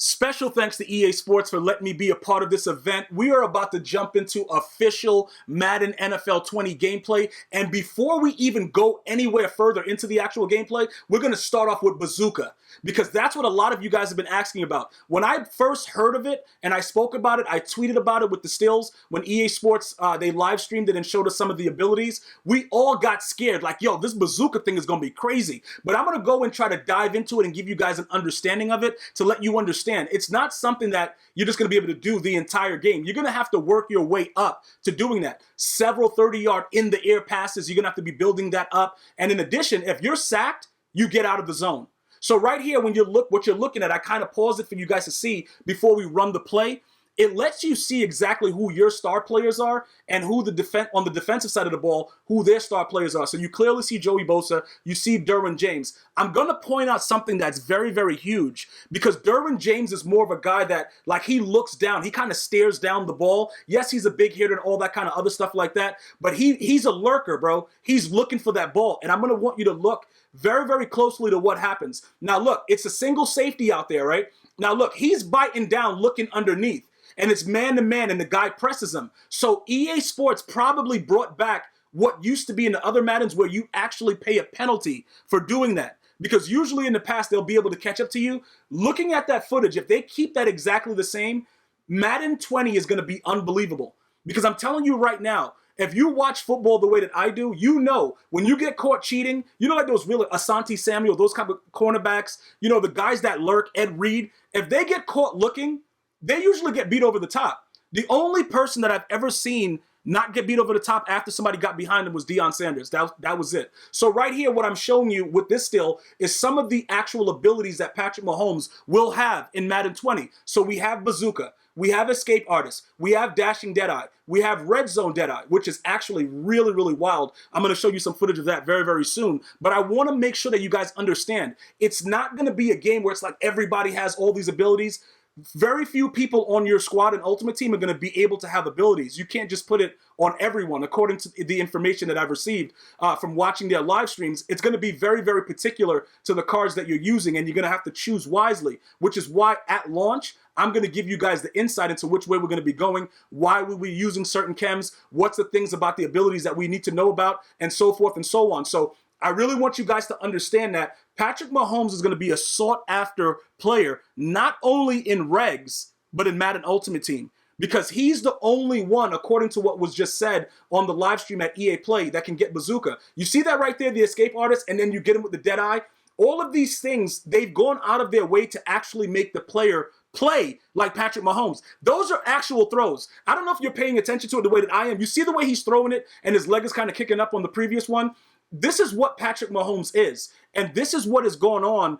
Special thanks to EA Sports for letting me be a part of this event. We are about to jump into official Madden NFL 20 gameplay. And before we even go anywhere further into the actual gameplay, we're going to start off with Bazooka, because that's what a lot of you guys have been asking about. When I first heard of it and I spoke about it, I tweeted about it with the stills. When EA Sports, they live streamed it and showed us some of the abilities, we all got scared. Like, yo, this Bazooka thing is going to be crazy. But I'm going to go and try to dive into it and give you guys an understanding of it to let you understand. It's not something that you're just going to be able to do the entire game. You're going to have to work your way up to doing that. Several 30-yard in-the-air passes, you're going to have to be building that up. And in addition, if you're sacked, you get out of the zone. So right here, when you look, what you're looking at, I kind of pause it for you guys to see before we run the play. It lets you see exactly who your star players are and who on the defensive side of the ball, who their star players are. So you clearly see Joey Bosa, you see Derwin James. I'm going to point out something that's very, very huge, because Derwin James is more of a guy that, like, he looks down. He kind of stares down the ball. Yes, he's a big hitter and all that kind of other stuff like that, but he's a lurker, bro. He's looking for that ball, and I'm going to want you to look very, very closely to what happens. Now, look, it's a single safety out there, right? Now, look, he's biting down, looking underneath. And it's man-to-man, and the guy presses him. So EA Sports probably brought back what used to be in the other Maddens where you actually pay a penalty for doing that. Because usually in the past, they'll be able to catch up to you. Looking at that footage, if they keep that exactly the same, Madden 20 is going to be unbelievable. Because I'm telling you right now, if you watch football the way that I do, you know when you get caught cheating, you know, like those really Asante Samuel, those kind of cornerbacks, you know, the guys that lurk, Ed Reed, if they get caught looking, they usually get beat over the top. The only person that I've ever seen not get beat over the top after somebody got behind him was Deion Sanders. That was it. So right here, what I'm showing you with this still is some of the actual abilities that Patrick Mahomes will have in Madden 20. So we have Bazooka. We have Escape Artist. We have Dashing Deadeye. We have Red Zone Deadeye, which is actually really, really wild. I'm going to show you some footage of that very, very soon. But I want to make sure that you guys understand, it's not going to be a game where it's like everybody has all these abilities. Very few people on your squad and Ultimate Team are going to be able to have abilities. You can't just put it on everyone. According to the information that I've received from watching their live streams, it's going to be very, very particular to the cards that you're using, and you're going to have to choose wisely, which is why at launch, I'm going to give you guys the insight into which way we're going to be going, why we'll be using certain chems, what's the things about the abilities that we need to know about, and so forth and so on. So I really want you guys to understand that Patrick Mahomes is going to be a sought-after player, not only in regs, but in Madden Ultimate Team, because he's the only one, according to what was just said on the live stream at EA Play, that can get Bazooka. You see that right there, the Escape Artist, and then you get him with the Deadeye? All of these things, they've gone out of their way to actually make the player play like Patrick Mahomes. Those are actual throws. I don't know if you're paying attention to it the way that I am. You see the way he's throwing it, and his leg is kind of kicking up on the previous one? This is what Patrick Mahomes is, and this is what is going on.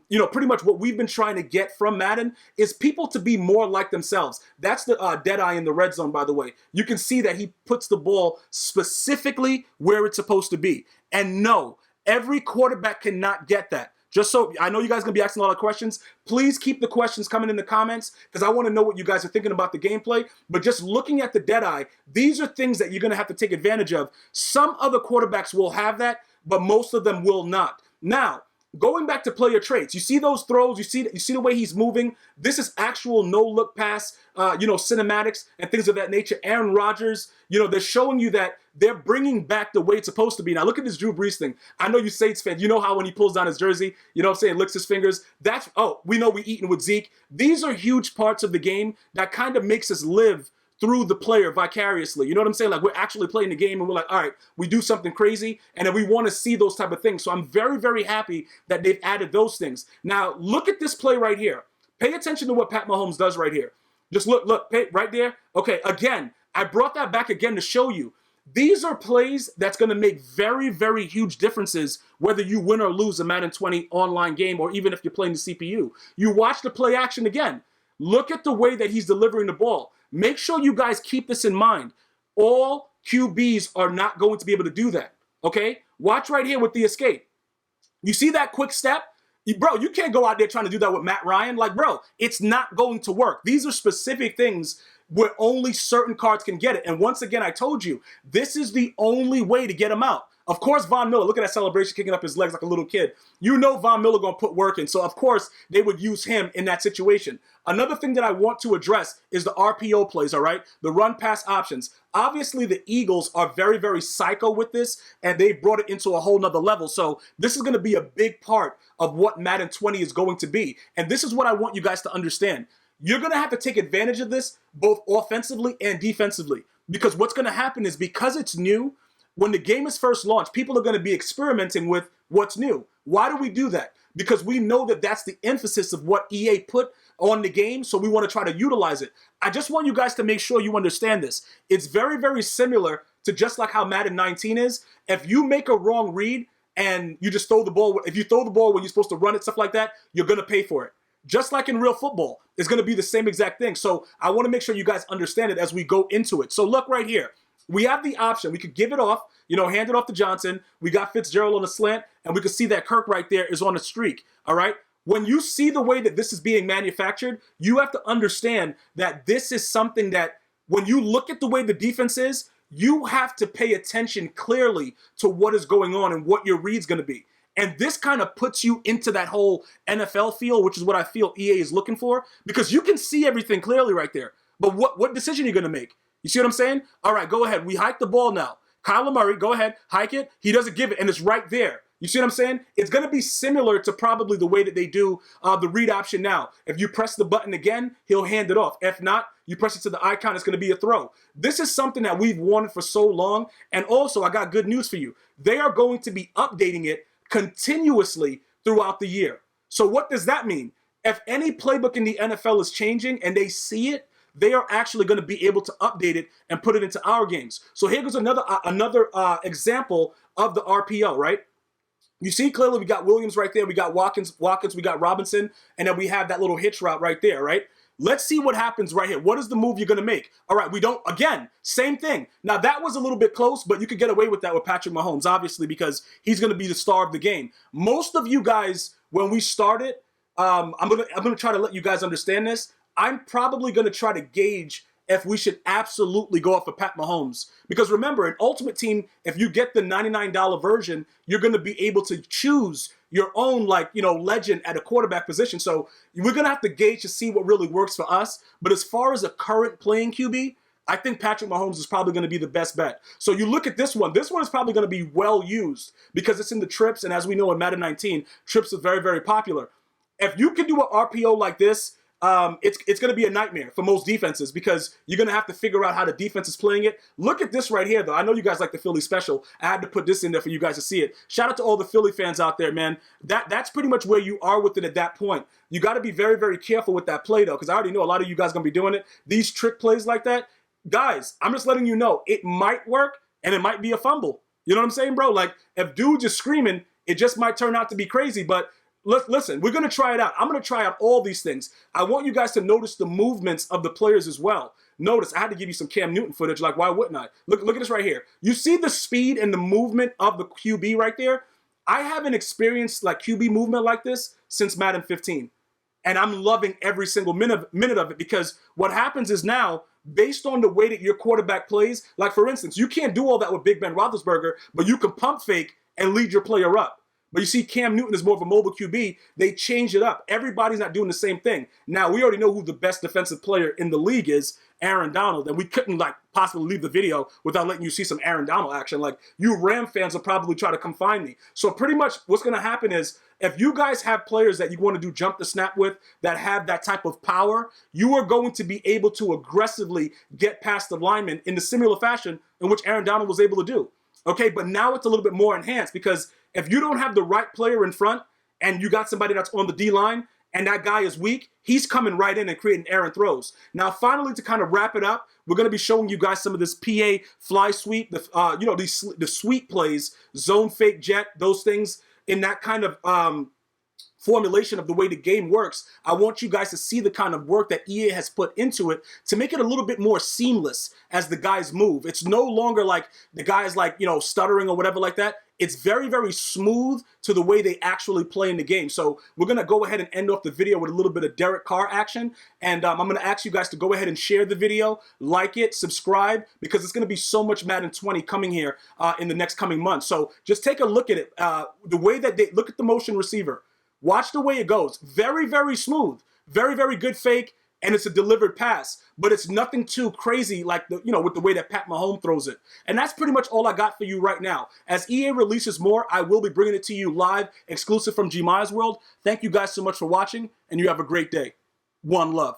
You know, pretty much what we've been trying to get from Madden is people to be more like themselves. That's the Deadeye in the red zone, by the way. You can see that he puts the ball specifically where it's supposed to be. And no, every quarterback cannot get that. Just so, I know you guys are going to be asking a lot of questions. Please keep the questions coming in the comments, because I want to know what you guys are thinking about the gameplay. But just looking at the Deadeye, these are things that you're going to have to take advantage of. Some other quarterbacks will have that, but most of them will not. Now, going back to player traits, you see those throws, you see the way he's moving. This is actual no-look pass, you know, cinematics and things of that nature. Aaron Rodgers, you know, they're showing you that they're bringing back the way it's supposed to be. Now, look at this Drew Brees thing. I know you Saints fan. You know how when he pulls down his jersey, you know what I'm saying, licks his fingers. That's, oh, we know we eating with Zeke. These are huge parts of the game that kind of makes us live through the player vicariously. You know what I'm saying? Like, we're actually playing the game and we're like, all right, we do something crazy, and then we want to see those type of things. So I'm very, very happy that they've added those things. Now, look at this play right here. Pay attention to what Pat Mahomes does right here. Just look, pay, right there. Okay, again, I brought that back again to show you. These are plays that's going to make very, very huge differences whether you win or lose a Madden 20 online game, or even if you're playing the CPU. You watch the play action again. Look at the way that he's delivering the ball. Make sure you guys keep this in mind. All QBs are not going to be able to do that, okay? Watch right here with the escape. You see that quick step? Bro, you can't go out there trying to do that with Matt Ryan. Like, bro, it's not going to work. These are specific things where only certain cards can get it. And once again, I told you, this is the only way to get them out. Of course, Von Miller, look at that celebration, kicking up his legs like a little kid. You know Von Miller going to put work in, so of course they would use him in that situation. Another thing that I want to address is the RPO plays, all right? The run-pass options. Obviously, the Eagles are very, very psycho with this, and they've brought it into a whole nother level. So this is going to be a big part of what Madden 20 is going to be. And this is what I want you guys to understand. You're going to have to take advantage of this both offensively and defensively. Because what's going to happen is because it's new, when the game is first launched, people are going to be experimenting with what's new. Why do we do that? Because we know that that's the emphasis of what EA put on the game, so we want to try to utilize it. I just want you guys to make sure you understand this. It's very, very similar to just like how Madden 19 is. If you make a wrong read and you just throw the ball, if you throw the ball when you're supposed to run it, stuff like that, you're going to pay for it. Just like in real football, it's going to be the same exact thing. So I want to make sure you guys understand it as we go into it. So look right here. We have the option. We could give it off, hand it off to Johnson. We got Fitzgerald on the slant, and we could see that Kirk right there is on a streak, all right? When you see the way that this is being manufactured, you have to understand that this is something that when you look at the way the defense is, you have to pay attention clearly to what is going on and what your read's going to be. And this kind of puts you into that whole NFL feel, which is what I feel EA is looking for, because you can see everything clearly right there. But what decision are you going to make? You see what I'm saying? All right, go ahead. We hike the ball now. Kyler Murray, go ahead, hike it. He doesn't give it, and it's right there. You see what I'm saying? It's going to be similar to probably the way that they do the read option now. If you press the button again, he'll hand it off. If not, you press it to the icon, it's going to be a throw. This is something that we've wanted for so long. And also, I got good news for you. They are going to be updating it continuously throughout the year. So what does that mean? If any playbook in the NFL is changing and they see it, they are actually going to be able to update it and put it into our games. So here goes another example of the RPO, right? You see clearly we got Williams right there, we got Watkins, we got Robinson, and then we have that little hitch route right there, right? Let's see what happens right here. What is the move you're going to make? All right, again, same thing. Now, that was a little bit close, but you could get away with that with Patrick Mahomes, obviously, because he's going to be the star of the game. Most of you guys, when we started, I'm gonna try to let you guys understand this. I'm probably going to try to gauge if we should absolutely go off of Pat Mahomes. Because remember, in Ultimate Team, if you get the $99 version, you're going to be able to choose your own, legend at a quarterback position. So we're going to have to gauge to see what really works for us. But as far as a current playing QB, I think Patrick Mahomes is probably going to be the best bet. So you look at this one. This one is probably going to be well used because it's in the trips. And as we know in Madden 19, trips are very, very popular. If you can do an RPO like this, it's going to be a nightmare for most defenses because you're going to have to figure out how the defense is playing it. Look at this right here, though. I know you guys like the Philly special. I had to put this in there for you guys to see it. Shout out to all the Philly fans out there, man. That's pretty much where you are with it at that point. You got to be very, very careful with that play, though, because I already know a lot of you guys going to be doing it. These trick plays like that, guys, I'm just letting you know, it might work and it might be a fumble. You know what I'm saying, bro? Like, if dude's just screaming, it just might turn out to be crazy, but listen, we're going to try it out. I'm going to try out all these things. I want you guys to notice the movements of the players as well. Notice, I had to give you some Cam Newton footage. Like, why wouldn't I? Look at this right here. You see the speed and the movement of the QB right there? I haven't experienced QB movement like this since Madden 15. And I'm loving every single minute of it because what happens is now, based on the way that your quarterback plays, like for instance, you can't do all that with Big Ben Roethlisberger, but you can pump fake and lead your player up. But you see, Cam Newton is more of a mobile QB. They change it up. Everybody's not doing the same thing. Now, we already know who the best defensive player in the league is, Aaron Donald. And we couldn't, possibly leave the video without letting you see some Aaron Donald action. You Ram fans will probably try to come find me. So pretty much what's going to happen is if you guys have players that you want to do jump the snap with that have that type of power, you are going to be able to aggressively get past the lineman in the similar fashion in which Aaron Donald was able to do. Okay, but now it's a little bit more enhanced because if you don't have the right player in front and you got somebody that's on the D-line and that guy is weak, he's coming right in and creating errant throws. Now, finally, to kind of wrap it up, we're going to be showing you guys some of this PA fly sweep, the sweep plays, zone fake jet, those things in that kind of formulation of the way the game works. I want you guys to see the kind of work that EA has put into it to make it a little bit more seamless as the guys move. It's no longer like the guys like, you know, stuttering or whatever like that. It's very, very smooth to the way they actually play in the game. So we're going to go ahead and end off the video with a little bit of Derek Carr action. And I'm going to ask you guys to go ahead and share the video, like it, subscribe, because it's going to be so much Madden 20 coming here in the next coming months. So just take a look at it. The way that they look at the motion receiver. Watch the way it goes. Very, very smooth. Very, very good fake. And it's a delivered pass, but it's nothing too crazy like with the way that Pat Mahomes throws it. And that's pretty much all I got for you right now. As EA releases more, I will be bringing it to you live, exclusive from GmiasWorld. Thank you guys so much for watching, and you have a great day. One love.